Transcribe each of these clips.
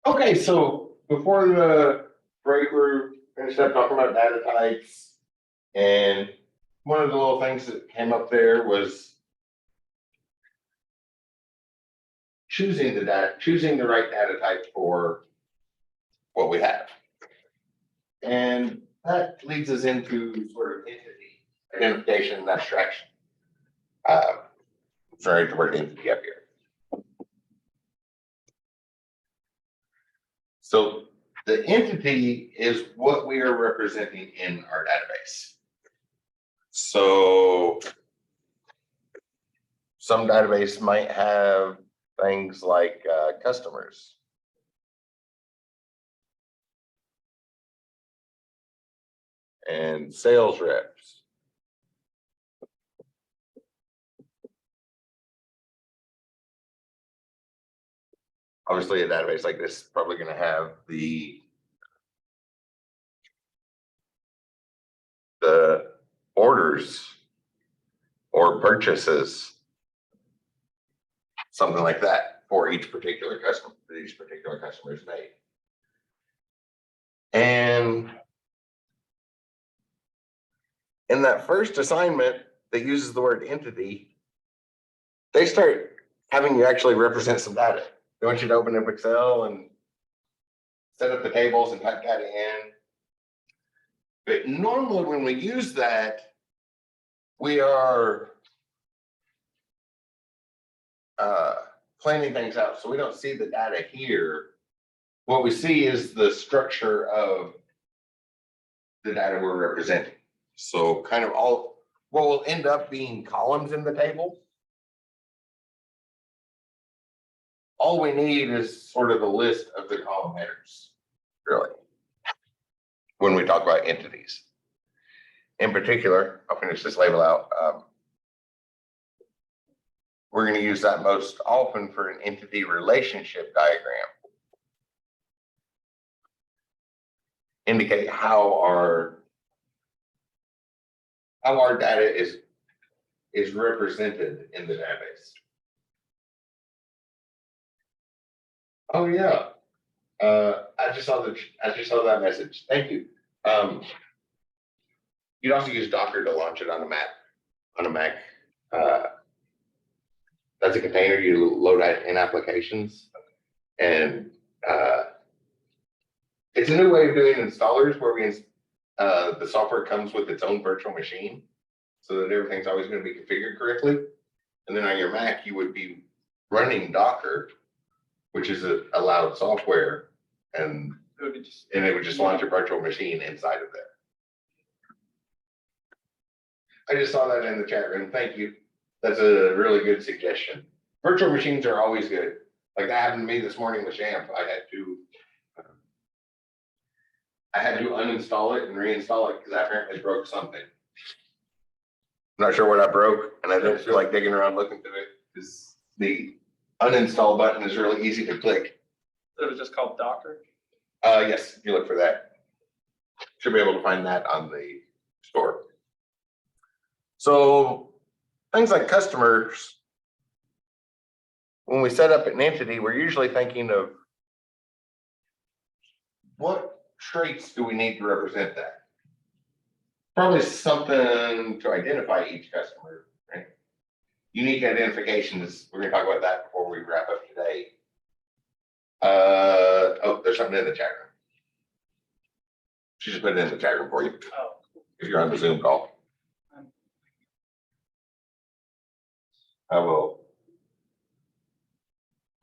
Okay, so before the break, we're finished up talking about data types. And one of the little things that came up there was choosing the right data type for what we have. And that leads us into sort of entity identification and abstraction. Sorry to word entity up here. So the entity is what we are representing in our database. So some database might have things like customers. And sales reps. Obviously, a database like this is probably going to have the orders or purchases, something like that for each particular customer that each particular customer is made. And in that first assignment that uses the word entity, they start having you actually represent some data. They want you to open up Excel and set up the tables and type data in. But normally when we use that, we are planning things out. So we don't see the data here. What we see is the structure of the data we're representing. So kind of all what will end up being columns in the table. All we need is sort of the list of the column headers, really, when we talk about entities. In particular, I'll finish this label out. We're going to use that most often for an entity relationship diagram. Indicate how our data is represented in the database. Oh yeah, I just saw that message. Thank you. You'd also use Docker to launch it on a Mac. That's a container you load in applications, and it's a new way of doing installers where the software comes with its own virtual machine, so that everything's always going to be configured correctly. And then on your Mac, you would be running Docker, which is allowed software, and it would just launch a virtual machine inside of there. I just saw that in the chat room. Thank you. That's a really good suggestion. Virtual machines are always good. Like that happened to me this morning with Jamf. I had to uninstall it and reinstall it because I apparently broke something. I'm not sure what I broke, and I don't feel like digging around looking through it because the uninstall button is really easy to click. So it was just called Docker? Yes, if you look for that. Should be able to find that on the store. So things like customers, when we set up an entity, we're usually thinking of what traits do we need to represent that? Probably something to identify each customer, right? Unique identifications, we're going to talk about that before we wrap up today. Oh, there's something in the chat room. She just put it in the chat room for you. Oh. If you're on the Zoom call. I will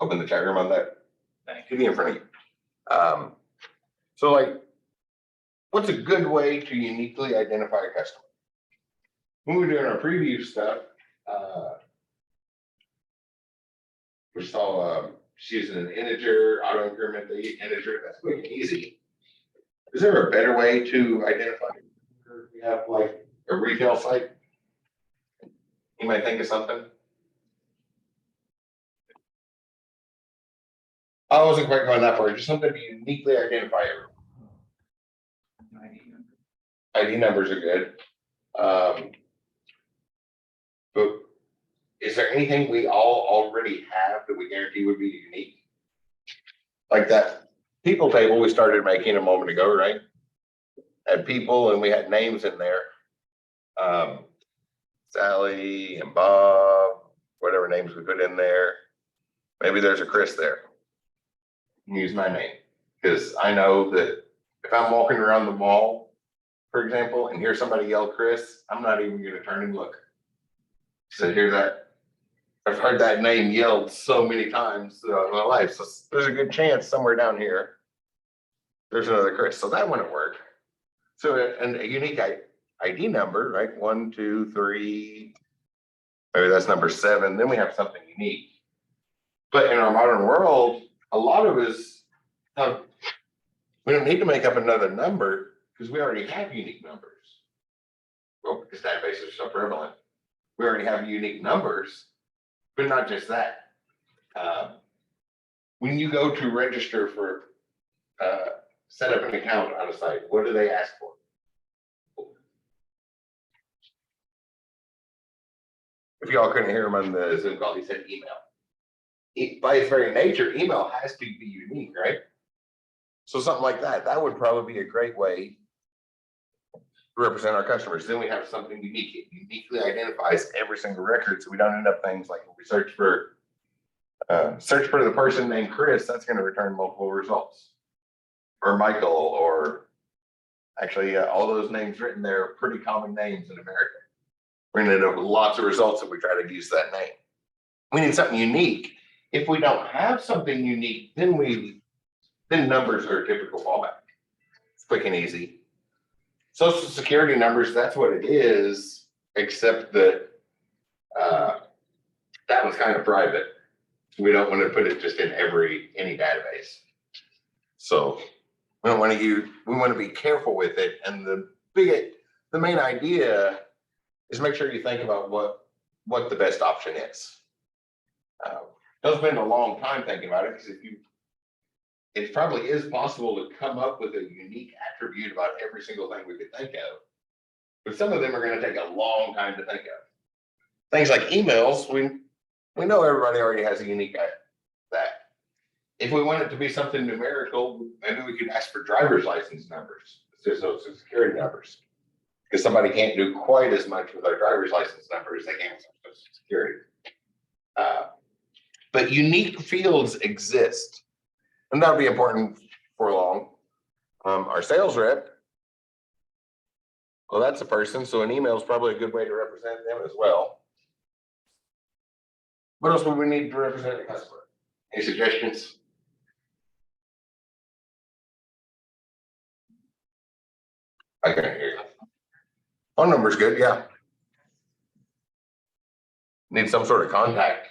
open the chat room on that. Thank you. In front of you. So like, what's a good way to uniquely identify a customer? When we were doing our preview stuff, we saw she's using an integer, auto increment the integer. That's quick and easy. Is there a better way to identify? We have like a retail site. You might think of something. I wasn't quite going that far. Just something to uniquely identify everyone. ID numbers are good. But is there anything we all already have that we guarantee would be unique? Like that people table we started making a moment ago, right? Had people and we had names in there. Sally and Bob, whatever names we put in there. Maybe there's a Chris there. Use my name because I know that if I'm walking around the mall, for example, and hear somebody yell Chris, I'm not even going to turn and look. So hear that. I've heard that name yelled so many times throughout my life. So there's a good chance somewhere down here there's another Chris. So that wouldn't work. So and a unique ID number, right? 1, 2, 3. Maybe that's number 7. Then we have something unique. But in our modern world, a lot of us, we don't need to make up another number because we already have unique numbers. Well, because databases are so prevalent. We already have unique numbers, but not just that. When you go to register for, set up an account on a site, what do they ask for? If y'all couldn't hear him on the Zoom call, he said email. By its very nature, email has to be unique, right? So something like that, that would probably be a great way to represent our customers. Then we have something unique. It uniquely identifies every single record, so we don't end up things like when we search for the person named Chris, that's going to return multiple results. Or Michael, or actually all those names written there are pretty common names in America. We're going to end up with lots of results if we try to use that name. We need something unique. If we don't have something unique, then numbers are a typical fallback. It's quick and easy. Social security numbers, that's what it is, except that that was kind of private. We don't want to put it just in any database. So we don't want to we want to be careful with it. And the main idea is make sure you think about what the best option is. Don't spend a long time thinking about it, because it probably is possible to come up with a unique attribute about every single thing we could think of, but some of them are going to take a long time to think of. Things like emails, we know everybody already has a unique that. If we want it to be something numerical, maybe we could ask for driver's license numbers, social security numbers, because somebody can't do quite as much with our driver's license number as they can with social security. But unique fields exist, and that'll be important for long. Our sales rep, well, that's a person, so an email is probably a good way to represent them as well. What else would we need to represent a customer? Any suggestions? I can't hear you. Phone number's good, yeah. Need some sort of contact.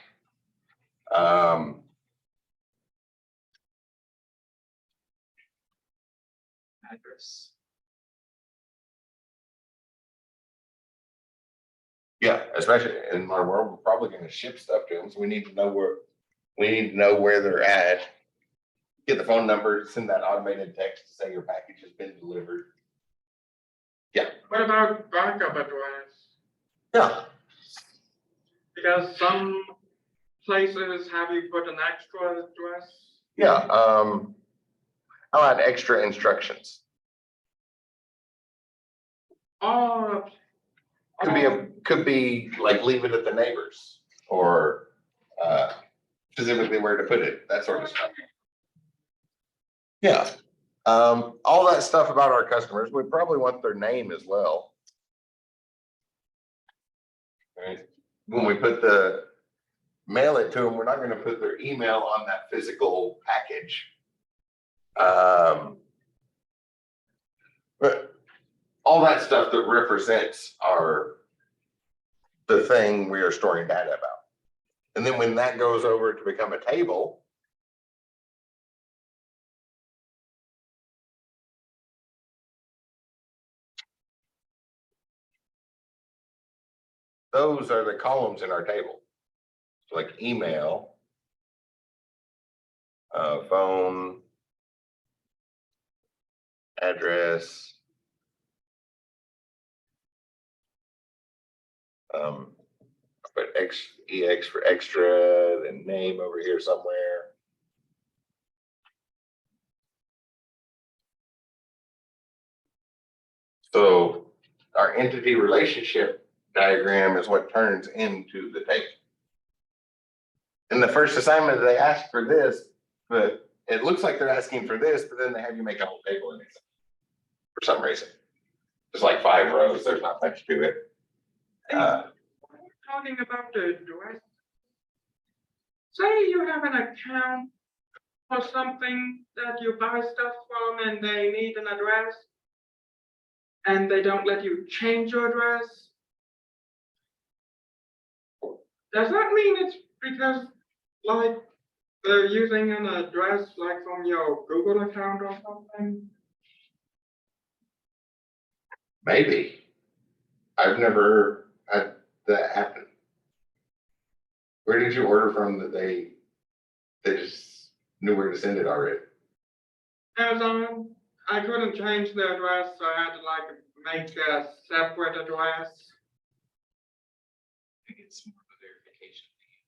Address. Yeah, especially in our world, we're probably going to ship stuff to them, so we need to know where they're at. Get the phone number, send that automated text to say your package has been delivered. Yeah. What about backup address? Yeah. Because some places have you put an extra address. Yeah. I'll add extra instructions. Oh. Could be like leave it at the neighbors, or specifically where to put it, that sort of stuff. Yeah. All that stuff about our customers, we probably want their name as well. Right. When we mail it to them, we're not going to put their email on that physical package. But all that stuff that represents the thing we are storing data about. And then when that goes over to become a table, those are the columns in our table. So like email, phone, address, put EX for extra, then name over here somewhere. So our entity relationship diagram is what turns into the table. In the first assignment, they asked for this, but it looks like they're asking for this, but then they have you make a whole table in it for some reason. It's like 5 rows. There's not much to it. Talking about the address. Say you have an account for something that you buy stuff from and they need an address and they don't let you change your address. Does that mean it's because like they're using an address like from your Google account or something? Maybe. I've never had that happen. Where did you order from that they just knew where to send it already? Amazon. I couldn't change the address, so I had to like make a separate address. I think it's more of a verification thing.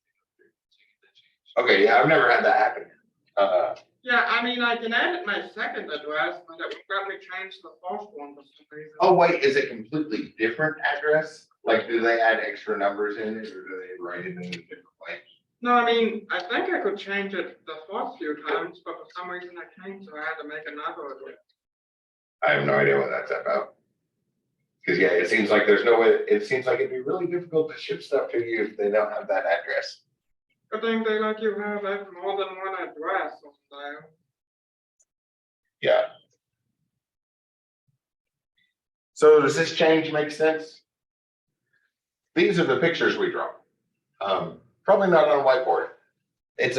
So you get that change. Okay, yeah, I've never had that happen. Yeah, I mean, I can edit my second address, but it won't let me change the first one for some reason. Oh, wait, is it completely different address? Like, do they add extra numbers in it or do they write it in a different way? No, I mean, I think I could change it the first few times, but for some reason I can't, so I had to make another address. I have no idea what that's about. Cause yeah, it seems like there's no way, it seems like it'd be really difficult to ship stuff to you if they don't have that address. I think they let you have more than one address on there. Yeah. So does this change make sense? These are the pictures we draw. Probably not on a whiteboard. It's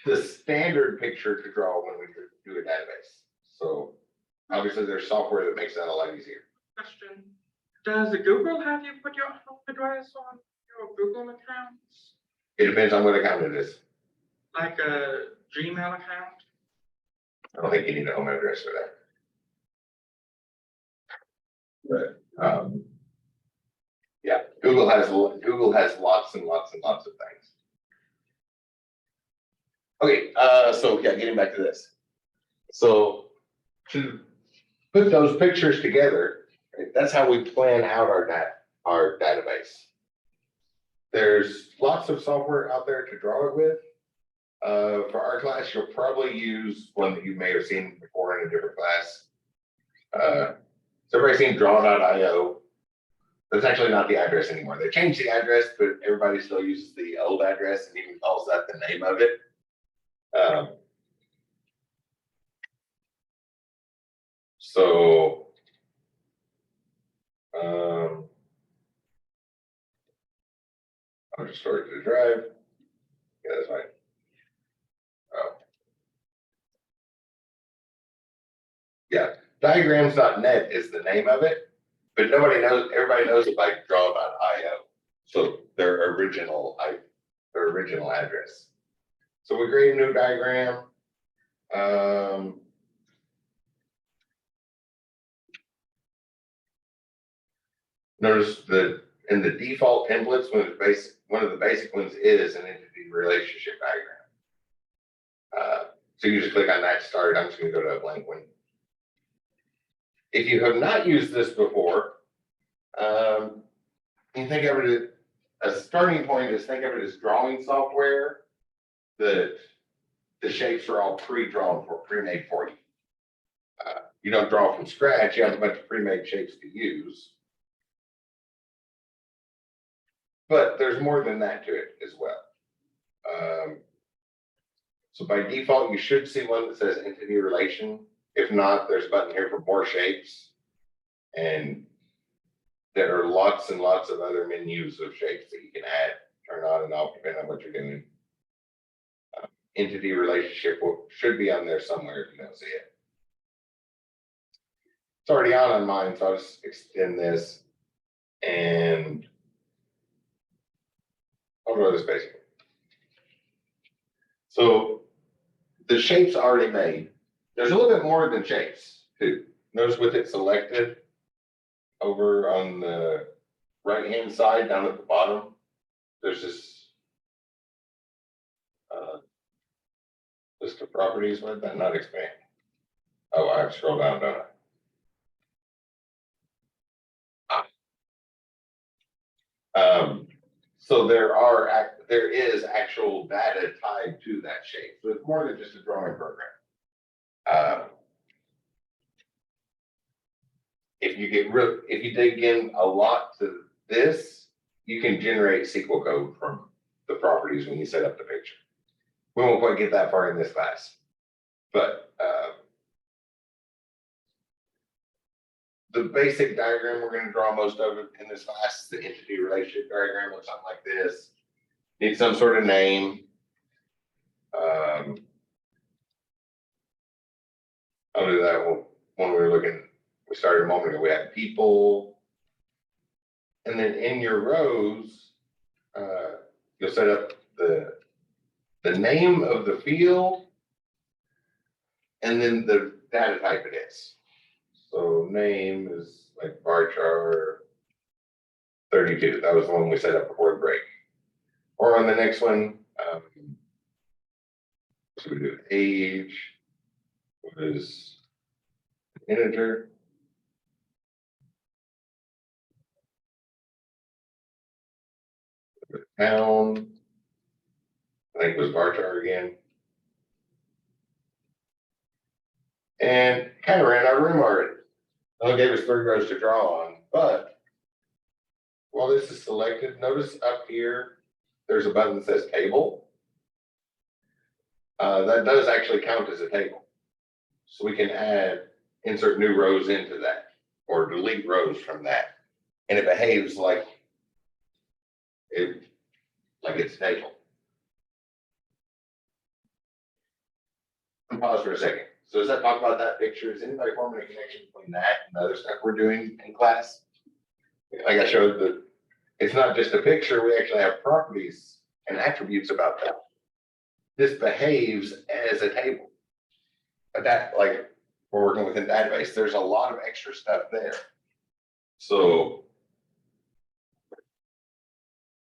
the standard picture to draw when we do a database. So obviously there's software that makes that a lot easier. Question, does Google have you put your home address on your Google accounts? It depends on what account it is. Like a Gmail account? I don't think you need a home address for that. But yeah, Google has lots and lots and lots of things. Okay, so yeah, getting back to this. So to put those pictures together, right, that's how we plan out our database. There's lots of software out there to draw it with. For our class, you'll probably use one that you may have seen before in a different class. So everybody's seen draw.io. That's actually not the address anymore. They changed the address, but everybody still uses the old address and even calls that the name of it. I'll just store it to the drive. Yeah, that's fine. Yeah, diagrams.net is the name of it, but everybody knows it by draw.io. So their original address. So we create a new diagram. Notice that in the default templates, one of the basic ones is an entity relationship diagram. So you just click on that start. I'm just going to go to a blank one. If you have not used this before, you think of it as a starting point is think of it as drawing software that the shapes are all pre-made for you. You don't draw from scratch. You have a bunch of pre-made shapes to use. But there's more than that to it as well. So by default, you should see one that says entity relation. If not, there's a button here for more shapes. And there are lots and lots of other menus of shapes that you can add, turn on and off, depending on what you're doing. Entity relationship should be on there somewhere if you don't see it. It's already on mine, so I'll just extend this and I'll draw this basic. So the shape's already made. There's a little bit more than shapes too. Notice with it selected over on the right-hand side down at the bottom, there's this list of properties. Why did that not expand? Oh, I have to scroll down, don't I? So there is actual data tied to that shape. So it's more than just a drawing program. If you dig in a lot to this, you can generate SQL code from the properties when you set up the picture. We won't quite get that far in this class, but the basic diagram we're going to draw most of it in this class is the entity relationship diagram. Looks something like this. Need some sort of name. I'll do that when we were looking. We started a moment ago. We had people, and then in your rows, you'll set up the name of the field, and then the data type it is. So name is like varchar 32. That was the one we set up before the break. Or on the next one, so we do age was integer. Town, I think it was varchar again. And kind of ran out of room already. Only gave us 3 rows to draw on, but while this is selected, notice up here, there's a button that says table. That does actually count as a table. So we can insert new rows into that or delete rows from that. And it behaves like it's a table. Pause for a second. So as I talk about that picture, is anybody forming a connection between that and the other stuff we're doing in class? Like I showed that it's not just a picture, we actually have properties and attributes about that. This behaves as a table. But that, like we're working within database, there's a lot of extra stuff there. So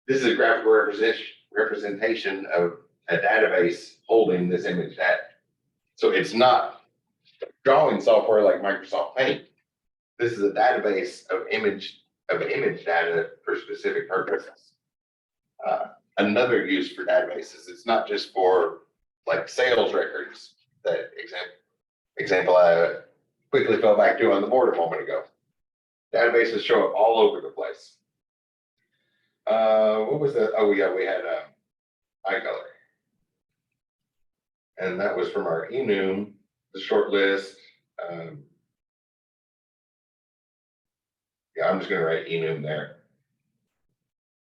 this is a graphical representation of a database holding this image data. So it's not drawing software like Microsoft Paint. This is a database of image data for specific purposes. Another use for databases, it's not just for like sales records. That example I quickly fell back to on the board a moment ago. Databases show up all over the place. What was that? Oh yeah, we had eye color. And that was from our enum, the short list. Yeah, I'm just going to write enum there.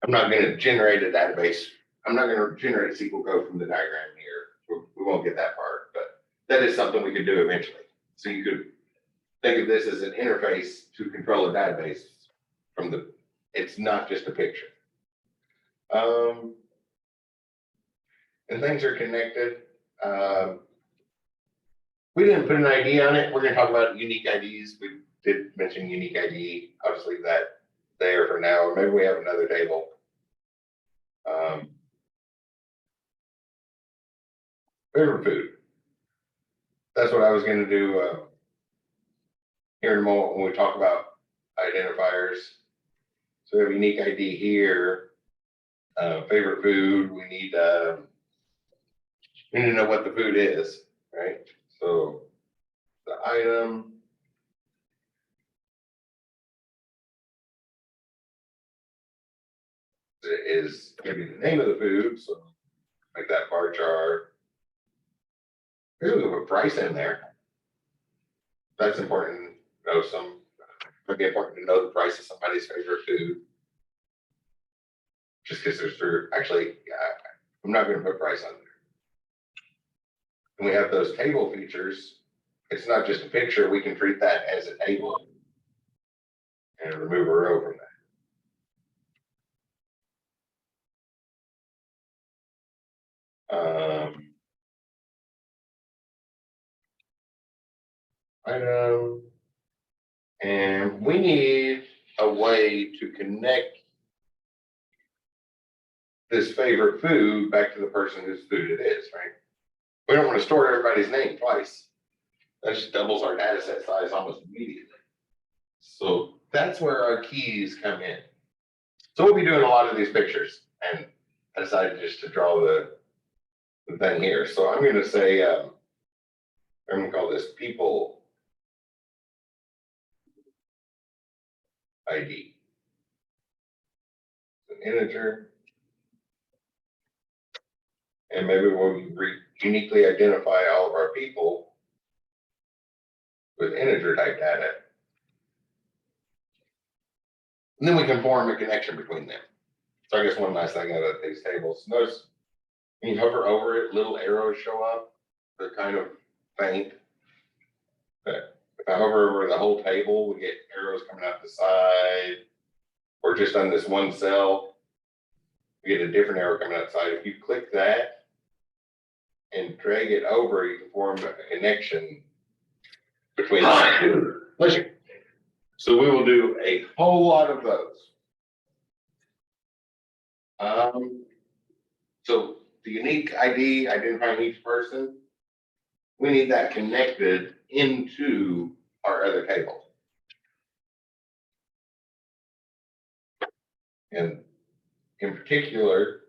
I'm not going to generate a database. I'm not going to generate SQL code from the diagram here. We won't get that far, but that is something we could do eventually. So you could think of this as an interface to control a database it's not just a picture. And things are connected. We didn't put an ID on it. We're going to talk about unique IDs. We did mention unique ID. I'll just leave that there for now. Or maybe we have another table. Favorite food. That's what I was going to do here in a moment when we talk about identifiers. So we have unique ID here. Favorite food. We need to know what the food is, right? So the item is maybe the name of the food. So make that bar chart. Maybe we'll put price in there. That's important to know might be important to know the price of somebody's favorite food. Just because I'm not going to put price on there. And we have those table features. It's not just a picture. We can treat that as a table and remove a row from that. Item. And we need a way to connect this favorite food back to the person whose food it is, right? We don't want to store everybody's name twice. That just doubles our data set size almost immediately. So that's where our keys come in. So we'll be doing a lot of these pictures. And I decided just to draw the thing here. So I'm gonna say, I'm gonna call this people ID. An integer. And maybe we'll uniquely identify all of our people with integer type data. And then we can form a connection between them. So I guess one last thing out of these tables, notice when you hover over it, little arrows show up. They're kind of faint. But if I hover over the whole table, we get arrows coming out the side. Or just on this one cell, we get a different arrow coming out the side. If you click that and drag it over, you can form a connection between the two. Listen. So we will do a whole lot of those. So the unique ID identifying each person, we need that connected into our other table. And in particular,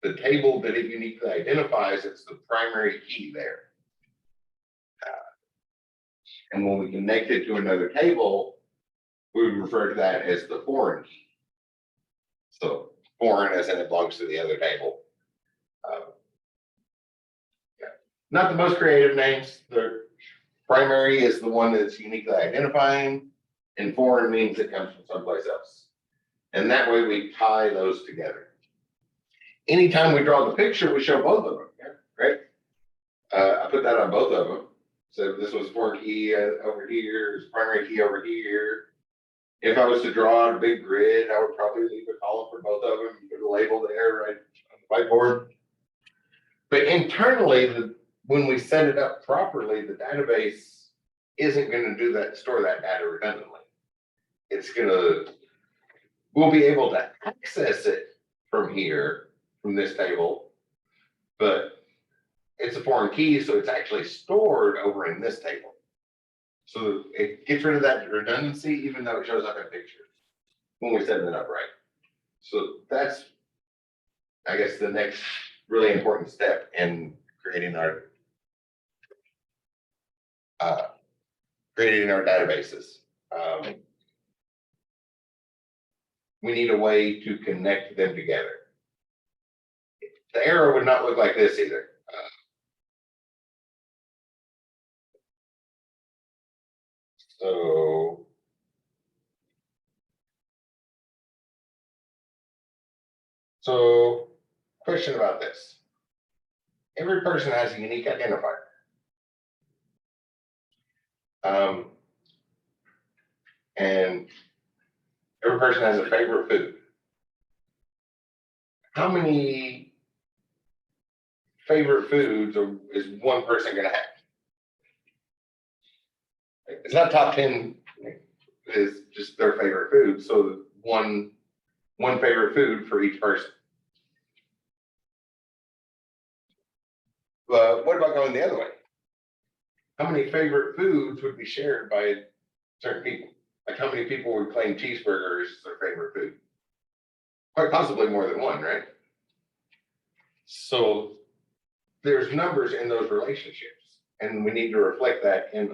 the table that it uniquely identifies, it's the primary key there. And when we connect it to another table, we would refer to that as the foreign key. So foreign as in it belongs to the other table. Yeah. Not the most creative names. The primary is the one that's uniquely identifying, and foreign means it comes from someplace else. And that way we tie those together. Anytime we draw the picture, we show both of them, right? I put that on both of them. So this was foreign key over here, this primary key over here. If I was to draw on a big grid, I would probably leave a column for both of them, put a label there right on the whiteboard. But internally, when we set it up properly, the database isn't going to do that, store that data redundantly. It's we'll be able to access it from here, from this table, but it's a foreign key, so it's actually stored over in this table. So it gets rid of that redundancy, even though it shows up in pictures when we set it up right. So that's, I guess, the next really important step in creating our databases. We need a way to connect them together. The arrow would not look like this either. So question about this. Every person has a unique identifier. And every person has a favorite food. How many favorite foods is one person going to have? It's not top 10, it's just their favorite food. So one favorite food for each person. But what about going the other way? How many favorite foods would be shared by certain people? Like how many people would claim cheeseburger is their favorite food? Quite possibly more than one, right? So there's numbers in those relationships, and we need to reflect that in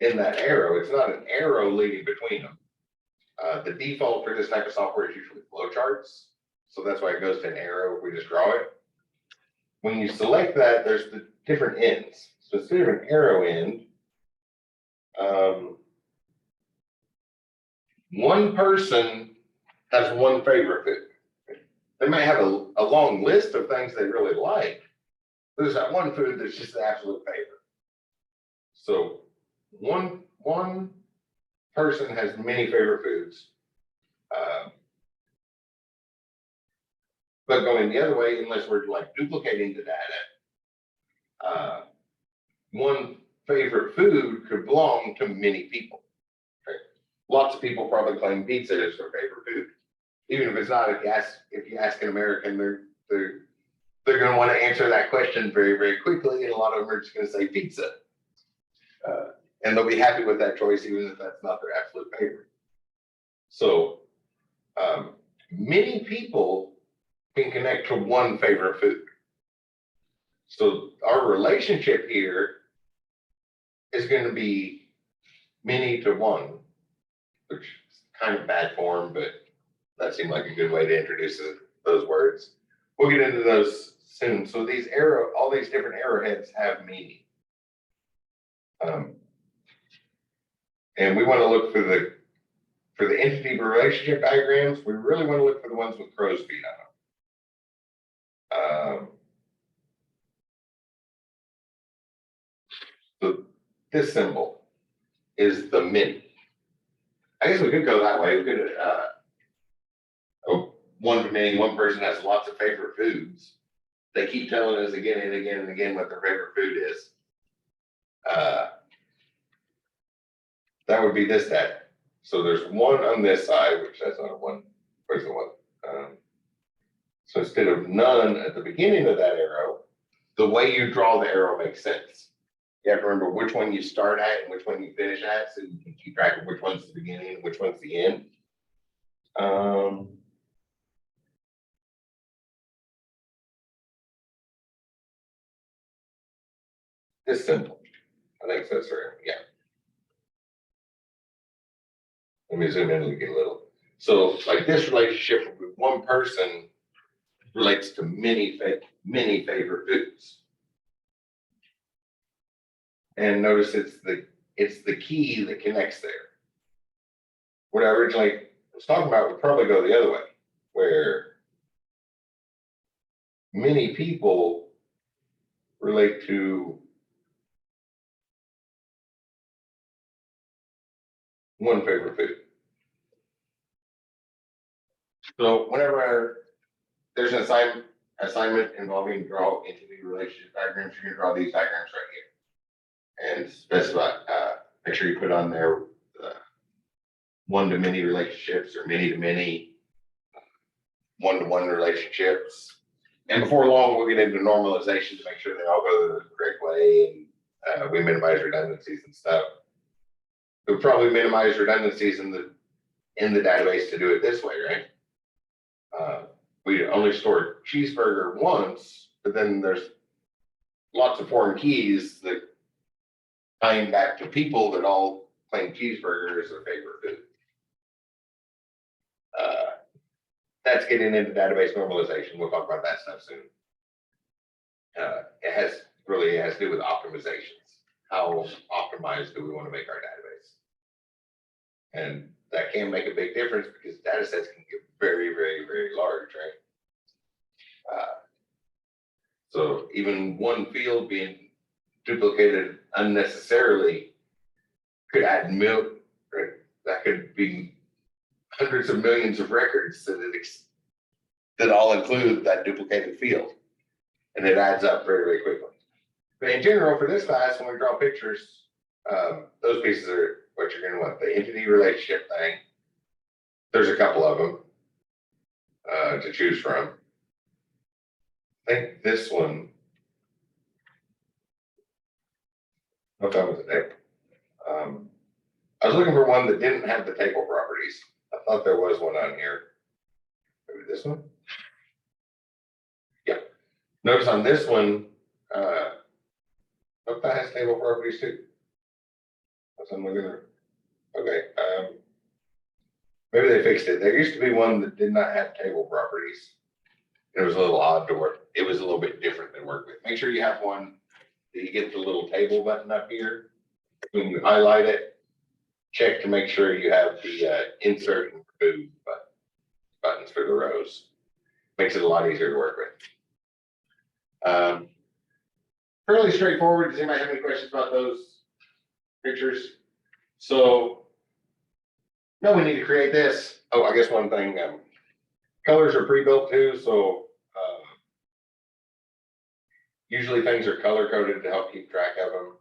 that arrow. It's not an arrow leading between them. The default for this type of software is usually flowcharts. So that's why it goes to an arrow if we just draw it. When you select that, there's the different ends. So instead of an arrow end, one person has one favorite food. They may have a long list of things they really like. There's that one food that's just the absolute favorite. So one person has many favorite foods. But going the other way, unless we're like duplicating the data, one favorite food could belong to many people. Okay? Lots of people probably claim pizza as their favorite food. Even if it's not if you ask an American, they're going to want to answer that question very, very quickly, and a lot of them are just going to say pizza. And they'll be happy with that choice, even if that's not their absolute favorite. So, many people can connect to one favorite food. So our relationship here is going to be many to one, which is kind of bad form, but that seemed like a good way to introduce those words. We'll get into those soon. So these all these different arrowheads have meaning. And we want to look for the entity relationship diagrams. We really want to look for the ones with crow's feet on them. So this symbol is the many. I guess we could go that way. We could, one to many, one person has lots of favorite foods. They keep telling us again and again and again what their favorite food is. That would be this data. So there's one on this side, which that's not a one. Where's the one? So instead of none at the beginning of that arrow, the way you draw the arrow makes sense. You have to remember which one you start at and which one you finish at, so you can keep track of which one's the beginning and which one's the end. This symbol, I think that's right. Yeah. Let me zoom in and get a little. So, like this relationship with one person relates to many favorite foods. And notice it's the key that connects there. What I originally was talking about would probably go the other way, where many people relate to one favorite food. So whenever there's an assignment involving draw entity relationship diagrams, you can draw these diagrams right here and specify, make sure you put on there one to many relationships or many to many, one to one relationships. And before long, we'll get into normalization to make sure they all go the correct way and we minimize redundancies and stuff. We'll probably minimize redundancies in the database to do it this way, right? We only store cheeseburger once, but then there's lots of foreign keys that tying back to people that all claim cheeseburger as their favorite food. That's getting into database normalization. We'll talk about that stuff soon. It has to do with optimizations. How optimized do we want to make our database? And that can make a big difference because data sets can get very, very, very large, right? So even one field being duplicated unnecessarily could add right? That could be hundreds of millions of records that all include that duplicated field, and it adds up very, very quickly. But in general, for this class, when we draw pictures, those pieces are what you're going to want. The entity relationship thing. There's a couple of them to choose from. I think this one. What time was it there? I was looking for one that didn't have the table properties. I thought there was one on here. Maybe this one? Yeah. Notice on this one, look, that has table properties too. That's what I'm looking at. Okay. Maybe they fixed it. There used to be one that did not have table properties. It was a little odd to work. It was a little bit different to work with. Make sure you have one that you get the little table button up here. When you highlight it, check to make sure you have the insert and remove buttons for the rows. Makes it a lot easier to work with. Fairly straightforward. Does anybody have any questions about those pictures? So, no, we need to create this. Oh, I guess one thing, colors are pre-built too, so usually things are color coded to help keep track of them.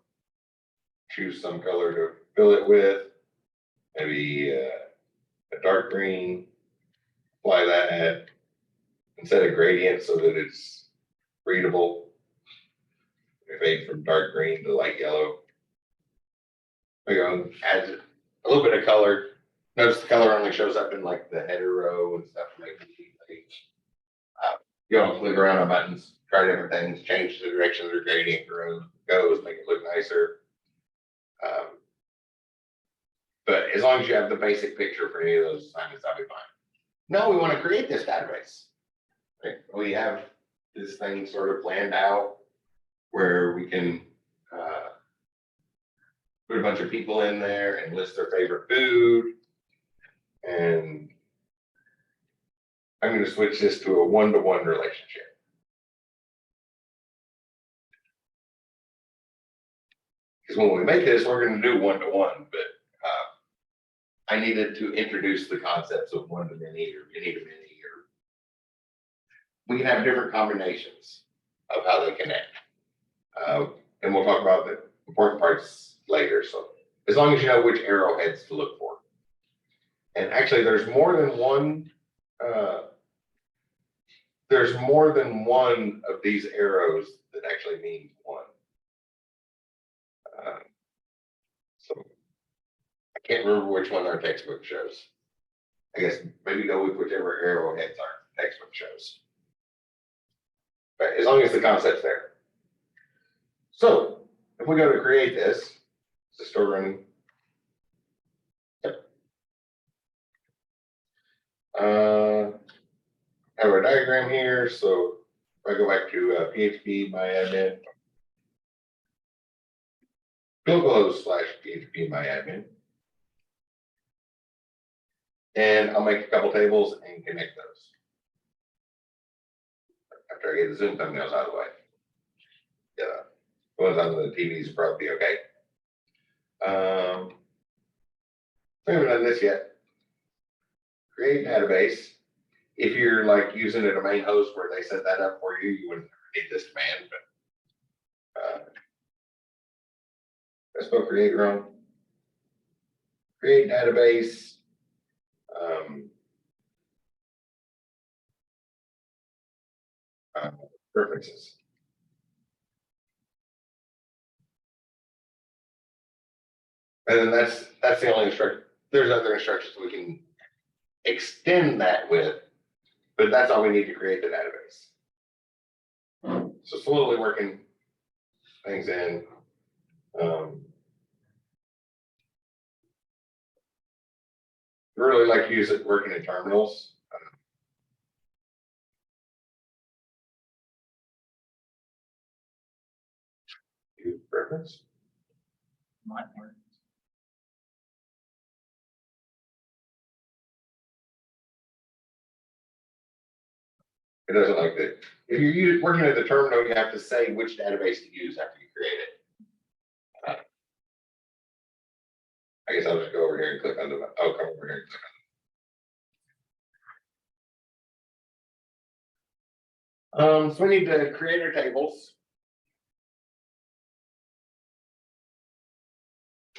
Choose some color to fill it with, maybe a dark green, apply that instead of gradient so that it's readable. Fade from dark green to light yellow. There you go, adds a little bit of color. Notice the color only shows up in like the header row and stuff. You don't click around on buttons, try different things, change the direction the gradient goes, make it look nicer. But as long as you have the basic picture for any of those assignments, that'll be fine. Now we want to create this database. Right? We have this thing sort of planned out where we can put a bunch of people in there and list their favorite food. And I'm going to switch this to a one-to-one relationship. Because when we make this, we're going to do one-to-one, but I needed to introduce the concepts of one-to-many or many-to-many, or we can have different combinations of how they connect. And we'll talk about the important parts later. So as long as you know which arrowheads to look for. And actually there's more than one of these arrows that actually means one. So I can't remember which one our textbook shows. I guess maybe go with whichever arrowheads our textbook shows. But as long as the concept's there. So if we go to create this, it's still running. Yep. Have our diagram here. So if I go back to PHP myadmin, /PHP myadmin. And I'll make a couple tables and connect those. After I get the Zoom thumbnails out of the way. Yeah, the ones on the TVs will probably be okay. We haven't done this yet. Create database. If you're like using a domain host where they set that up for you, you wouldn't need this command, but let's go create your own. Create database. References. And then that's the only instruction. There's other instructions we can extend that with, but that's all we need to create the database. So slowly working things in. Really like to use it working in terminals. Use reference. Might work. It doesn't like that. If you're working at the terminal, you have to say which database to use after you create it. I guess I'll just go over here and click on the, I'll come over here and click on. So we need to create our tables.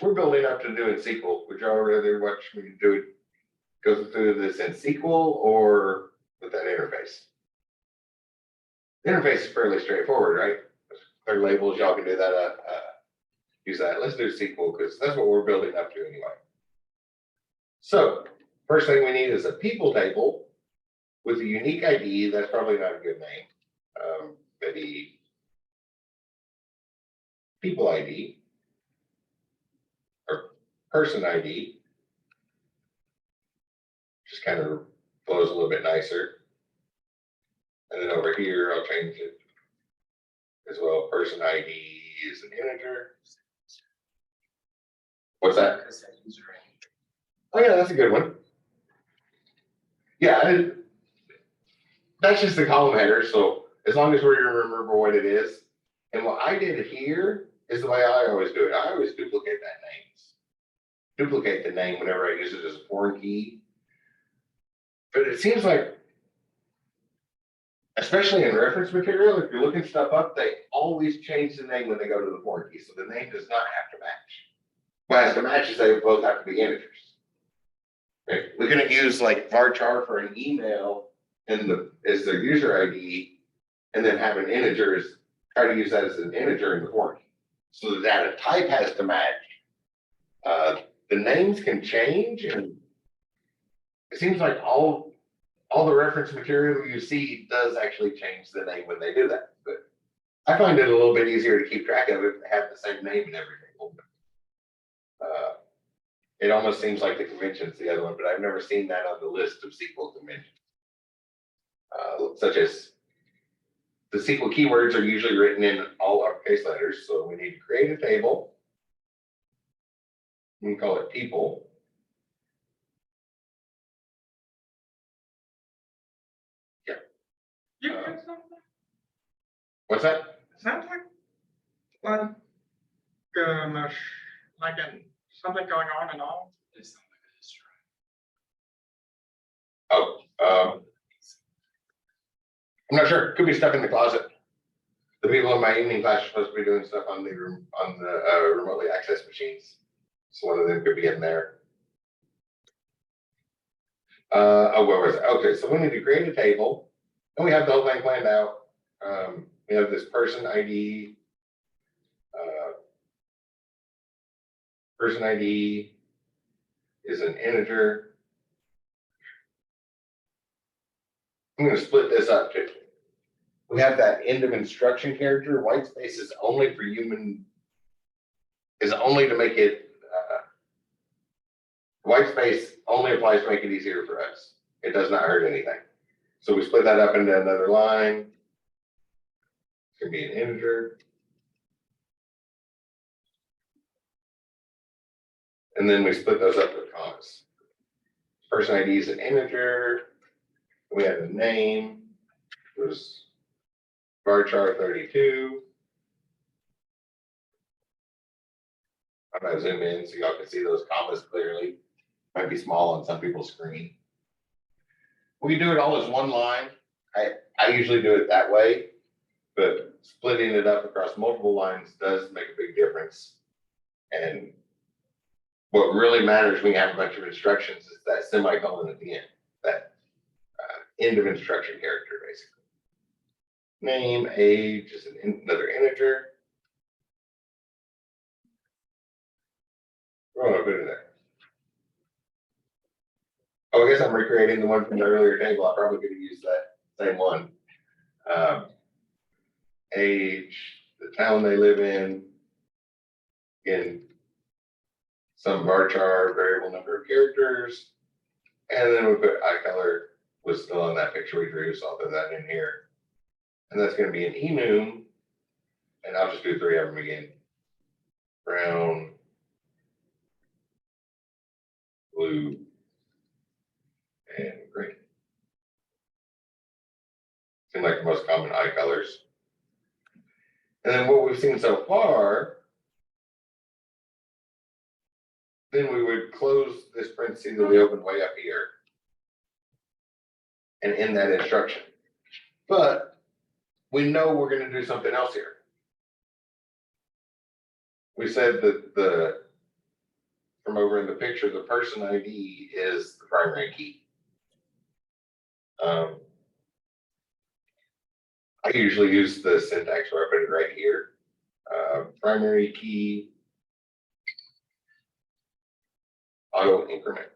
We're building up to doing SQL. Would y'all rather watch me do it, go through this in SQL or with that interface? The interface is fairly straightforward, right? Their labels, y'all can do that. Use that. Let's do SQL because that's what we're building up to anyway. So first thing we need is a people table with a unique ID. That's probably not a good name. Maybe people ID or person ID. Just kind of flows a little bit nicer. And then over here, I'll change it as well. Person ID is an integer. What's that? Oh yeah, that's a good one. Yeah, that's just the column header. So as long as we remember what it is. And what I did here is the way I always do it. I always duplicate the name whenever I use it as a foreign key. But it seems like, especially in reference material, if you're looking stuff up, they always change the name when they go to the foreign key. So the name does not have to match. What has to match is they both have to be integers. Right? We're going to use like varchar for an email as the user ID, and then have an integer try to use that as an integer in the foreign key. So the data type has to match. The names can change, and it seems like all the reference material you see does actually change the name when they do that, but I find it a little bit easier to keep track of if they have the same name in every table. It almost seems like the convention's the other one, but I've never seen that on the list of SQL conventions. Such as the SQL keywords are usually written in all uppercase letters, so we need to create a table. We can call it people. Yeah. You get something? What's that? Sounds like like something going on and on. It's not like a history. Oh, I'm not sure. Could be stuck in the closet. The people in my evening class are supposed to be doing stuff on the remotely accessed machines. So one of them could be in there. Where was it? Okay, so we need to create a table, and we have the whole thing planned out. We have this person ID. Person ID is an integer. I'm going to split this up too. We have that end of instruction character. White space is only for is only to make it, white space only applies to make it easier for us. It does not hurt anything. So we split that up into another line. It's going to be an integer. And then we split those up with commas. Person ID is an integer. We have a name. It was varchar 32. I'm gonna zoom in so y'all can see those commas clearly. Might be small on some people's screen. We do it all as one line. I usually do it that way, but splitting it up across multiple lines does make a big difference. And what really matters when you have a bunch of instructions is that semicolon at the end, that end of instruction character, basically. Name, age is another integer. Oh, I'll put it there. Oh, I guess I'm recreating the one from the earlier table. I probably could have used that same one. Age, the town they live in some varchar variable number of characters, and then we put eye color was still on that picture we drew, so I'll put that in here. And that's going to be an enum, and I'll just do 3 of them again. Brown, blue, and green. Seem like the most common eye colors. And then what we've seen so far, then we would close this parenthesis that we opened way up here and end that instruction. But we know we're going to do something else here. We said that from over in the picture, the person ID is the primary key. I usually use the syntax where I put it right here. Primary key, auto increment.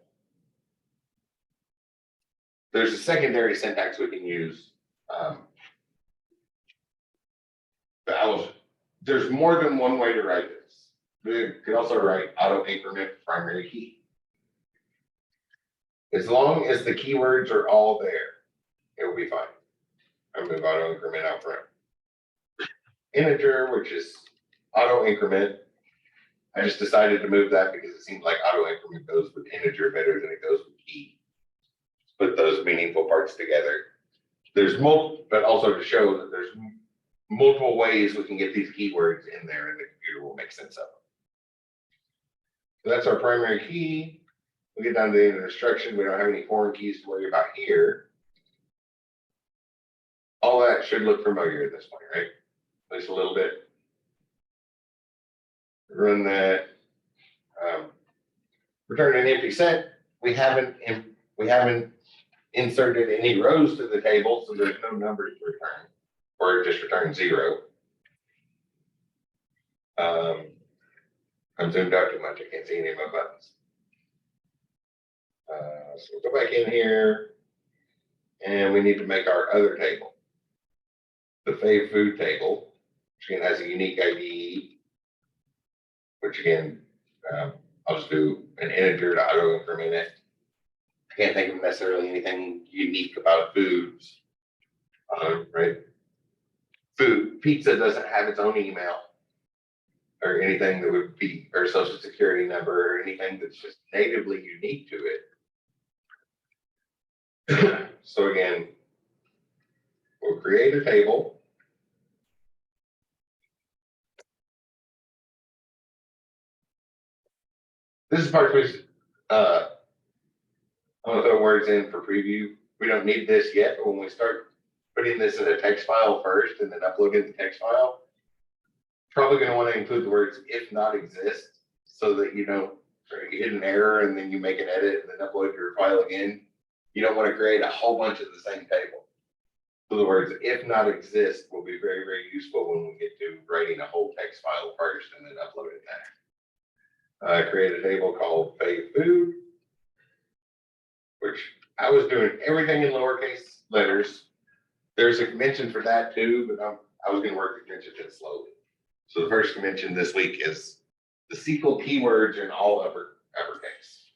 There's a secondary syntax we can use. There's more than one way to write this. We could also write auto increment primary key. As long as the keywords are all there, it will be fine. I move auto increment out front. Integer, which is auto increment. I just decided to move that because it seems like auto increment goes with integer better than it goes with key. Put those meaningful parts together. There's multiple, but also to show that there's multiple ways we can get these keywords in there and the computer will make sense of them. So that's our primary key. We get down to the end of the instruction. We don't have any foreign keys to worry about here. All that should look familiar at this point, right? At least a little bit. Run that. Return an empty set. We haven't inserted any rows to the table, so there's no numbers to return, or it just returns 0. I'm zoomed out too much. I can't see any of my buttons. So we'll go back in here and we need to make our other table. The fave food table, which again has a unique ID, which again, I'll just do an integer to auto increment it. I can't think of necessarily anything unique about foods, right? Food, pizza doesn't have its own email or anything that would be, or social security number or anything that's just natively unique to it. So again, we'll create a table. This is part which, I'm gonna throw words in for preview. We don't need this yet, but when we start putting this in a text file first and then uploading the text file, probably gonna wanna include the words if not exist so that you don't, or you hit an error and then you make an edit and then upload your file again. You don't wanna create a whole bunch of the same table. So the words if not exist will be very, very useful when we get to writing a whole text file first and then uploading that. Create a table called fave food, which I was doing everything in lowercase letters. There's a convention for that too, but I was gonna work the convention slowly. So the first convention this week is the SQL keywords in all uppercase.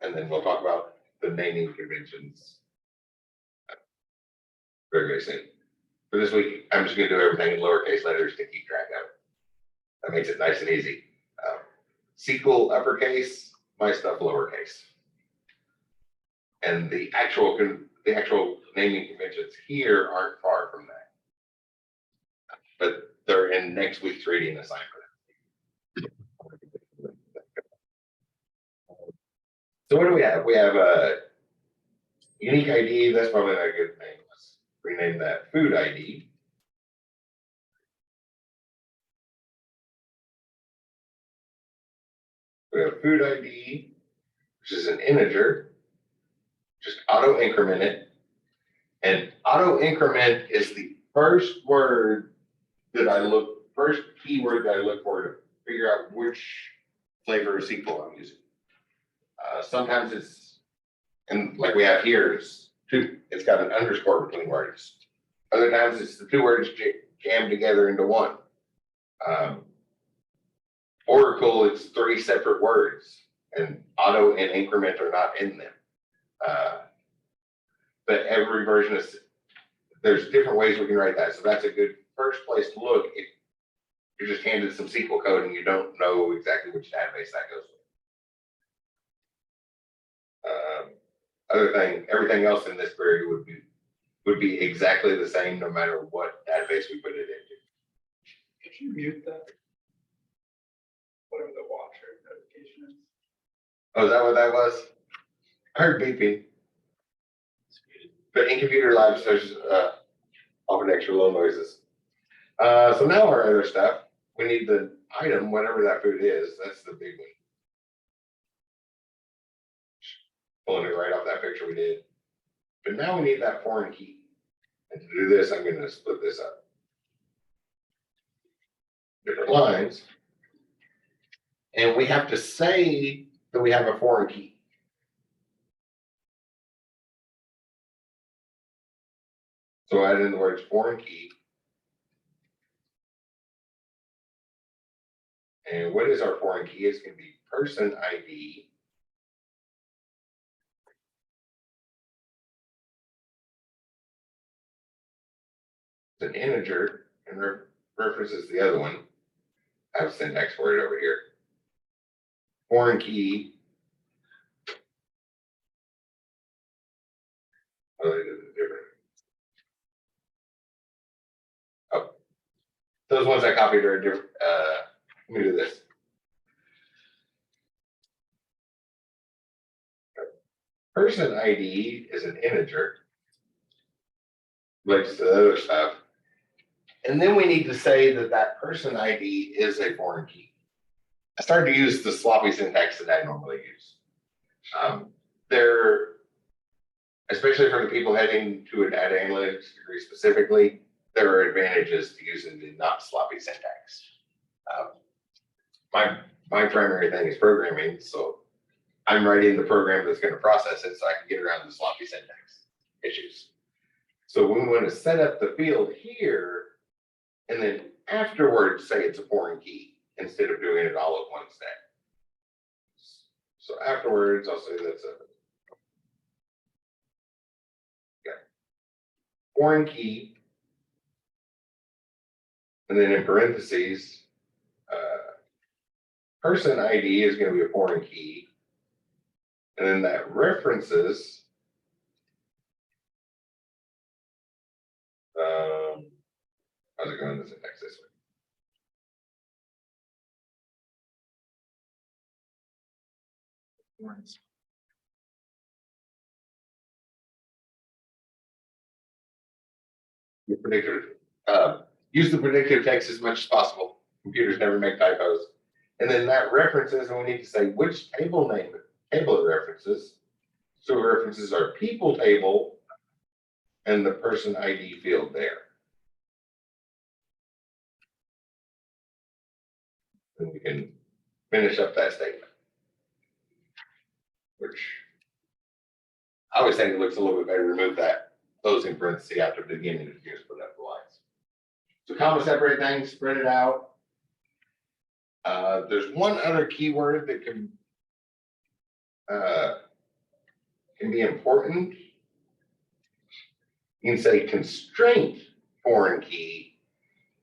And then we'll talk about the naming conventions very, very soon. For this week, I'm just gonna do everything in lowercase letters to keep track of it. That makes it nice and easy. SQL uppercase, my stuff lowercase. And the actual naming conventions here aren't far from that. But they're in next week's reading assignment. So what do we have? We have a unique ID. That's probably not a good name. Let's rename that food ID. We have food ID, which is an integer. Just auto increment it. And auto increment is the first word that first keyword that I look for to figure out which flavor of SQL I'm using. Sometimes it's, and like we have here, it's got an underscore between words. Other times it's the two words jammed together into one. Oracle, it's 3 separate words, and auto and increment are not in them. But every version is, there's different ways we can write that. So that's a good first place to look if you're just handed some SQL code and you don't know exactly which database that goes with. Other thing, everything else in this query would be exactly the same no matter what database we put it into. Could you mute that? Whatever the watcher notification is. Oh, is that what that was? I heard beeping. But in computer labs, there's often extra little noises. So now our other stuff, we need the item, whatever that food is. That's the big one. Pulling it right off that picture we did. But now we need that foreign key. And to do this, I'm going to split this up. Different lines. And we have to say that we have a foreign key. So add in the words foreign key. And what is our foreign key? It's going to be person ID. It's an integer and references the other one. I have a syntax for it over here. Foreign key. Oh, they did it different. Oh, those ones I copied are different. Let me do this. Person ID is an integer. Relates to the other stuff. And then we need to say that that person ID is a foreign key. I started to use the sloppy syntax that I normally use. Especially for the people heading to a data analytics degree specifically, there are advantages to using the not sloppy syntax. My primary thing is programming, so I'm writing the program that's gonna process it so I can get around the sloppy syntax issues. So we want to set up the field here and then afterwards say it's a foreign key instead of doing it all at one step. So afterwards, I'll say that's a foreign key. And then in parentheses, person ID is going to be a foreign key. And then that references, how's it going to syntax this way? Your predictor, use the predictive text as much as possible. Computers never make typos. And then that references, and we need to say which table name, table it references. So it references our people table and the person ID field there. And we can finish up that statement. Which I always think it looks a little bit better to remove that, those in parentheses after the beginning if you just put up the lines. So comma separate things, spread it out. There's one other keyword that can be important. You can say constraint foreign key,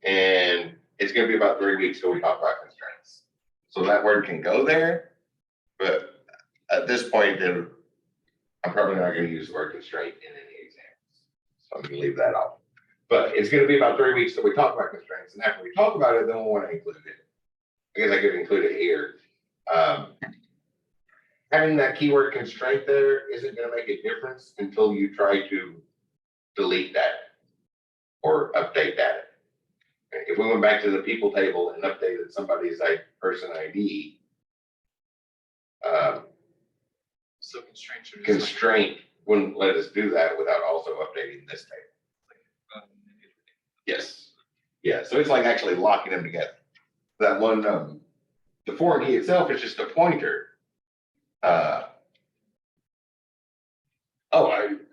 and it's going to be about 3 weeks till we talk about constraints. So that word can go there, but at this point, then I'm probably not going to use the word constraint in any examples. So I'm going to leave that off. But it's going to be about 3 weeks till we talk about constraints, and after we talk about it, then we'll want to include it. I guess I could include it here. Having that keyword constraint there isn't going to make a difference until you try to delete that or update that. If we went back to the people table and updated somebody's person ID, So constraint should. constraint wouldn't let us do that without also updating this table. Yes. Yeah, so it's like actually locking them together. That one, the foreign key itself is just a pointer.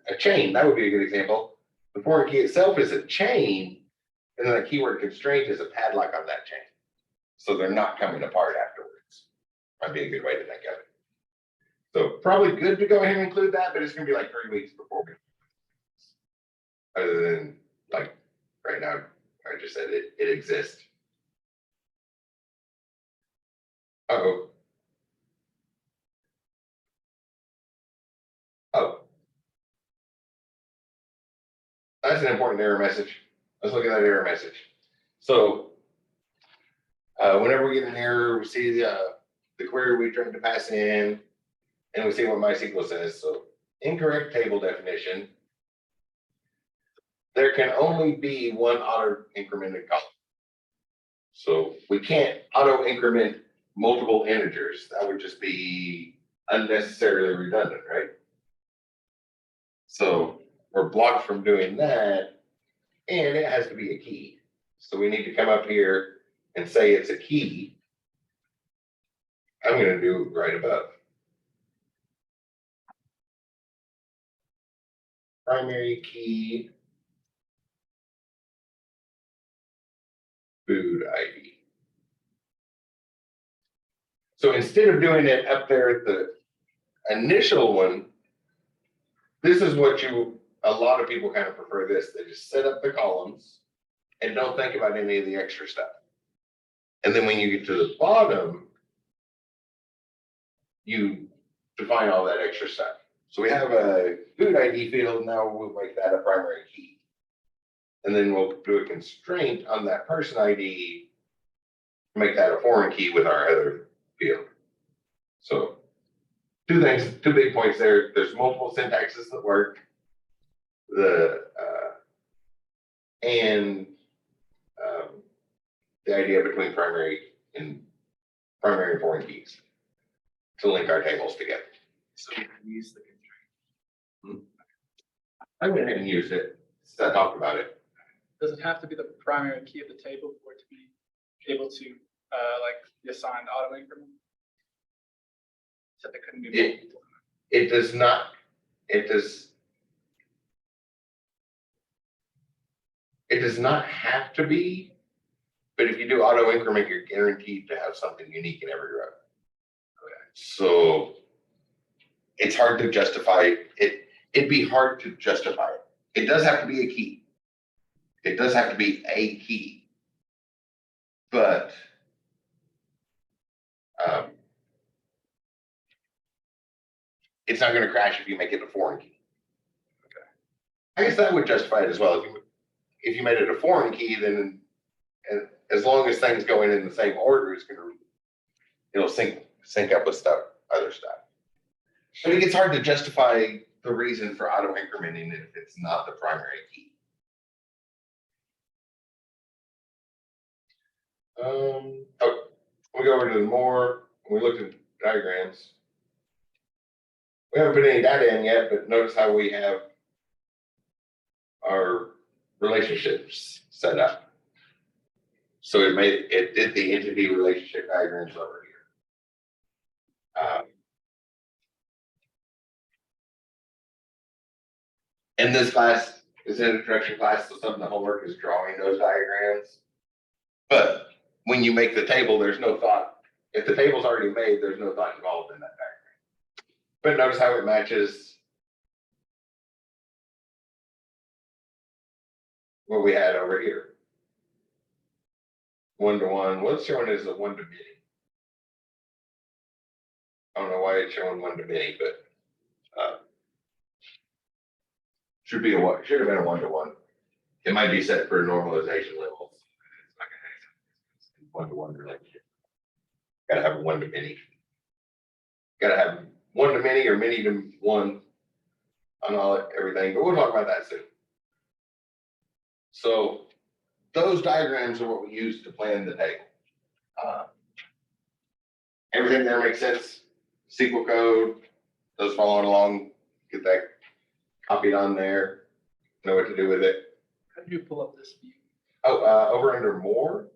A chain, that would be a good example. The foreign key itself is a chain, and then the keyword constraint is a padlock on that chain. So they're not coming apart afterwards. Might be a good way to think of it. So probably good to go ahead and include that, but it's gonna be like 3 weeks before we. Other than like right now, I just said it exists. Uh-oh. Oh. That's an important error message. Let's look at that error message. So whenever we get an error, we see the query we tried to pass in, and we see what MySQL says. So incorrect table definition. There can only be one auto incremented column. So we can't auto increment multiple integers. That would just be unnecessarily redundant, right? So we're blocked from doing that, and it has to be a key. So we need to come up here and say it's a key. I'm going to do right above. Primary key, food ID. So instead of doing it up there at the initial one, this is what a lot of people kind of prefer this. They just set up the columns and don't think about any of the extra stuff. And then when you get to the bottom, you define all that extra stuff. So we have a food ID field. Now we'll make that a primary key. And then we'll do a constraint on that person ID to make that a foreign key with our other field. So two things, two big points there. There's multiple syntaxes that work. The idea between primary and foreign keys to link our tables together. So we can use the constraint. I went ahead and used it. I talked about it. Does it have to be the primary key of the table for it to be able to like be assigned auto increment? So there couldn't be It- multiple. It does not, it does not have to be, but if you do auto increment, you're guaranteed to have something unique in every row. So it's hard to justify it. It'd be hard to justify it. It does have to be a key. It does have to be a key. But it's not going to crash if you make it a foreign key. Okay. I guess that would justify it as well. If you made it a foreign key, then and as long as things go in the same order, it'll sync up with other stuff. But it gets hard to justify the reason for auto incrementing if it's not the primary key. We go over to the more, we looked at diagrams. We haven't put any data in yet, but notice how we have our relationships set up. So it did the entity relationship diagrams over here. And this class is an introduction class, so some of the homework is drawing those diagrams. But when you make the table, there's no thought. If the table's already made, there's no thought involved in that diagram. But notice how it matches what we had over here. 1-to-1. What's showing as a 1-to-many? I don't know why it's showing 1-to-many, but should have been a 1-to-1. It might be set for normalization levels. It's not gonna have 1-to-1 relationship. Gotta have a 1-to-many. Gotta have 1-to-many or many to one on everything, but we'll talk about that soon. So those diagrams are what we use to plan the table. Everything there makes sense. SQL code, those following along, get that copied on there, know what to do with it. How did you pull up this view? Oh, over under more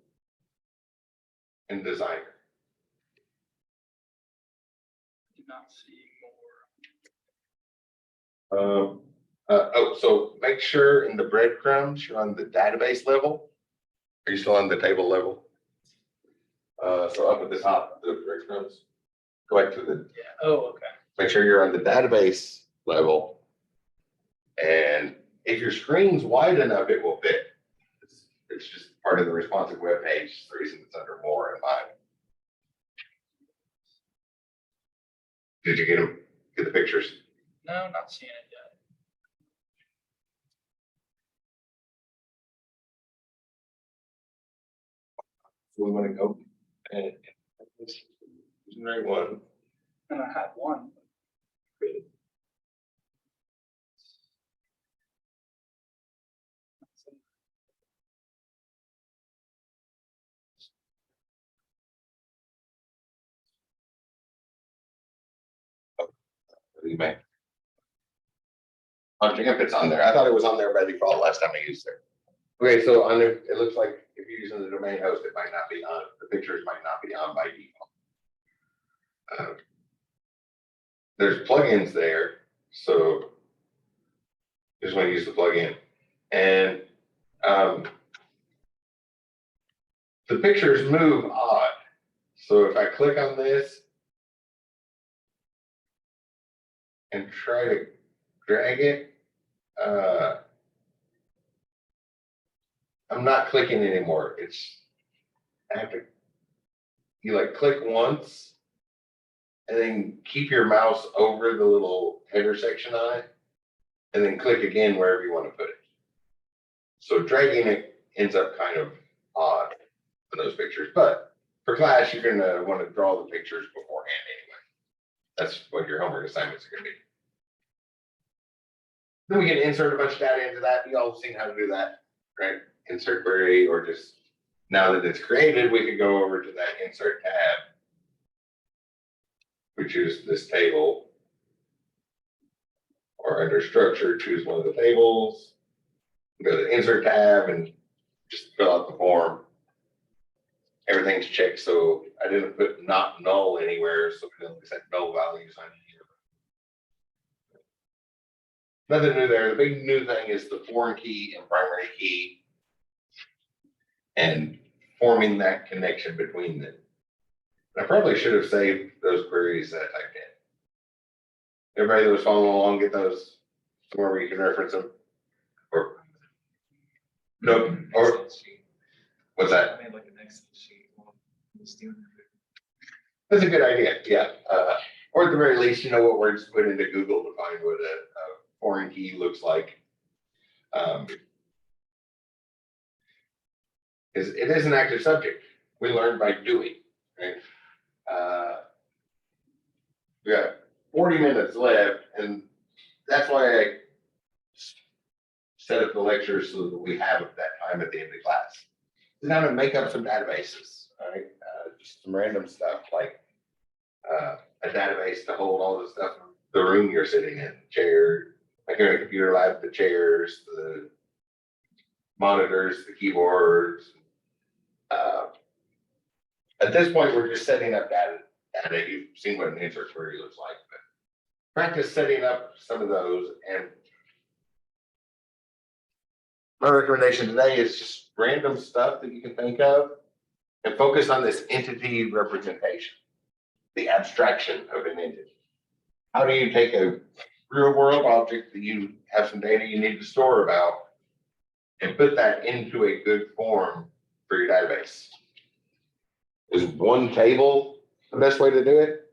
and designer. I did not see more. So make sure in the breadcrumbs, you're on the database level. Are you still on the table level? So up at the top, the breadcrumbs, go back to the, Yeah. Oh, okay. make sure you're on the database level. And if your screen's wide enough, it will fit. It's just part of the responsive web page. It's the reason it's under more in mine. Did you get them? Get the pictures? No, not seeing it yet. So we want to go and using the right one. And I had one. You may. I think if it's on there. I thought it was on there by default last time I used it. Okay, so on there, it looks like if you're using the domain host, it might not be on. The pictures might not be on by default. There's plugins there, so just want to use the plugin. And the pictures move odd. So if I click on this and try to drag it, I'm not clicking anymore. I have to, you like click once and then keep your mouse over the little header section on it and then click again wherever you want to put it. So dragging it ends up kind of odd in those pictures, but for class, you're going to want to draw the pictures beforehand anyway. That's what your homework assignments are going to be. Then we can insert a bunch of data into that. You all have seen how to do that, right? Insert query, or just now that it's created, we can go over to that insert tab. We choose this table, or under structure, choose one of the tables. Go to the insert tab and just fill out the form. everything's checked, so I didn't put not null anywhere, so we don't set null values on here. Nothing new there. The big new thing is the foreign key and primary key and forming that connection between them. I probably should have saved those queries that I typed in. Everybody that was following along, get those somewhere where you can reference them. Or no, or Excel sheet. what's that? I made like an Excel sheet. while I was doing it. That's a good idea, yeah. Or at the very least, you know what words to put into Google to find what a foreign key looks like. Because it is an active subject. We learn by doing, right? We got 40 minutes left, and that's why I set up the lectures so that we have that time at the end of class. To kind of make up some databases, right? Just some random stuff like a database to hold all the stuff in the room you're sitting in, chair, like in a computer lab, the chairs, the monitors, the keyboards. At this point, we're just setting up data. You've seen what an insert query looks like, but practice setting up some of those. And my recommendation today is just random stuff that you can think of and focus on this entity representation, the abstraction of an entity. How do you take a real world object that you have some data you need to store about and put that into a good form for your database? Is one table the best way to do it?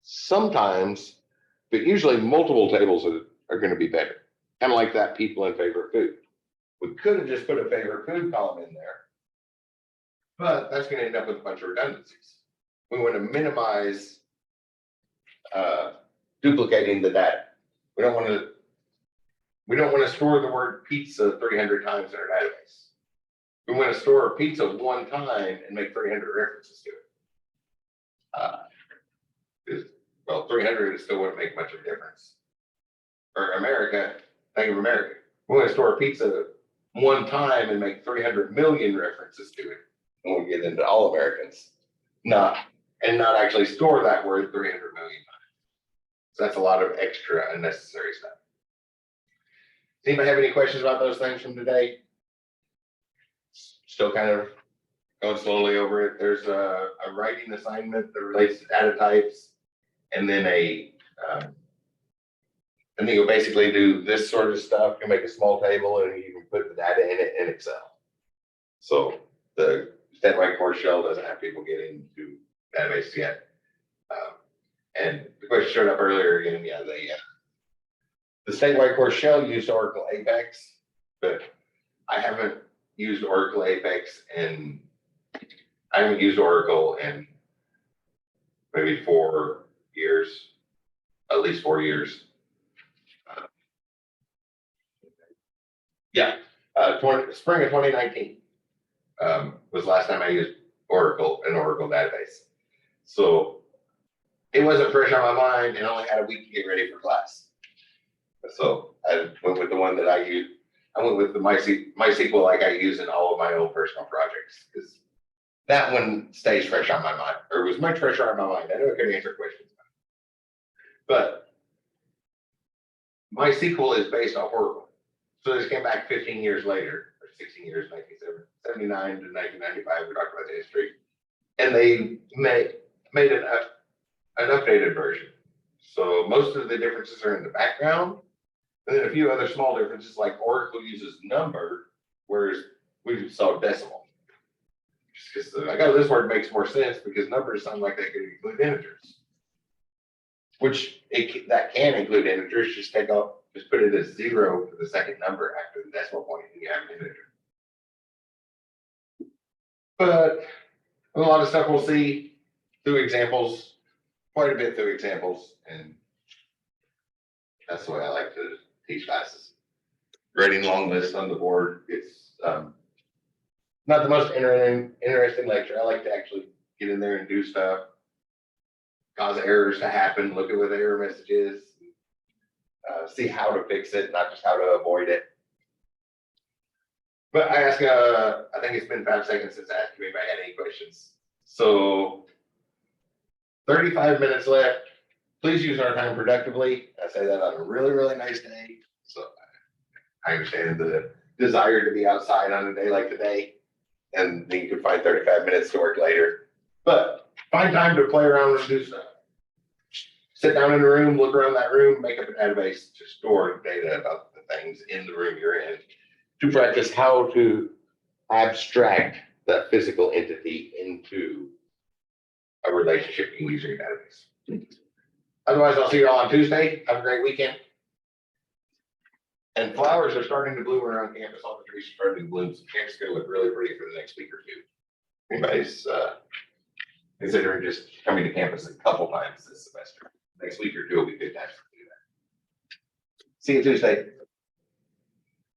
Sometimes, but usually multiple tables are going to be better. Kind of like that people and favorite food. We could have just put a favorite food column in there, but that's going to end up with a bunch of redundancies. We want to minimize duplicating the data. We don't want to store the word pizza 300 times in our database. We want to store pizza one time and make 300 references to it. Well, 300 still wouldn't make much of a difference. Or America, think of America. We want to store pizza one time and make 300 million references to it when we get into all Americans. Not actually store that word 300 million times. So that's a lot of extra unnecessary stuff. Does anybody have any questions about those things from today? Still kind of going slowly over it. There's a writing assignment that relates to data types, and then and then you'll basically do this sort of stuff. You make a small table and you can put the data in it in Excel. So the statewide core shell doesn't have people getting to database yet. And the question showed up earlier again, yeah, the statewide core shell used Oracle Apex, but I haven't used Oracle Apex and I haven't used Oracle in maybe 4 years, at least 4 years. Yeah, spring of 2019 was the last time I used an Oracle database. So it wasn't fresh on my mind and I only had a week to get ready for class. So I went with the one that I use. I went with the MySQL like I use in all of my own personal projects because that one stays fresh on my mind, or was much fresher on my mind. I know I could answer questions, but MySQL is based off Oracle. So this came back 15 years later, or 16 years, 1979 to 1995. We talked about the history, and they made an updated version. So most of the differences are in the background, and then a few other small differences, like Oracle uses number, whereas we saw decimal. Just because this word makes more sense because numbers sound like they could include integers, which that can include integers. Just put it as 0 for the second number after the decimal point, and you have an integer. But a lot of stuff we'll see through examples, quite a bit through examples, and that's the way I like to teach classes. Grading long lists on the board, it's not the most interesting lecture. I like to actually get in there and do stuff, cause errors to happen, look at what the error message is, see how to fix it, not just how to avoid it. But I asked, I think it's been 5 seconds since I asked you if I had any questions. So 35 minutes left. Please use our time productively. I say that on a really, really nice day. So I understand the desire to be outside on a day like today. And then you can find 35 minutes to work later. But find time to play around and do stuff. Sit down in the room, look around that room, make up a database to store data about the things in the room you're in, to practice how to abstract that physical entity into a relationship you can use in your database. Otherwise, I'll see you all on Tuesday. Have a great weekend. And flowers are starting to bloom around campus. All the trees are starting to bloom. So campus is going to look really pretty for the next week or two. Anybody's considering just coming to campus a couple times this semester. Next week or two will be good time to do that. See you Tuesday.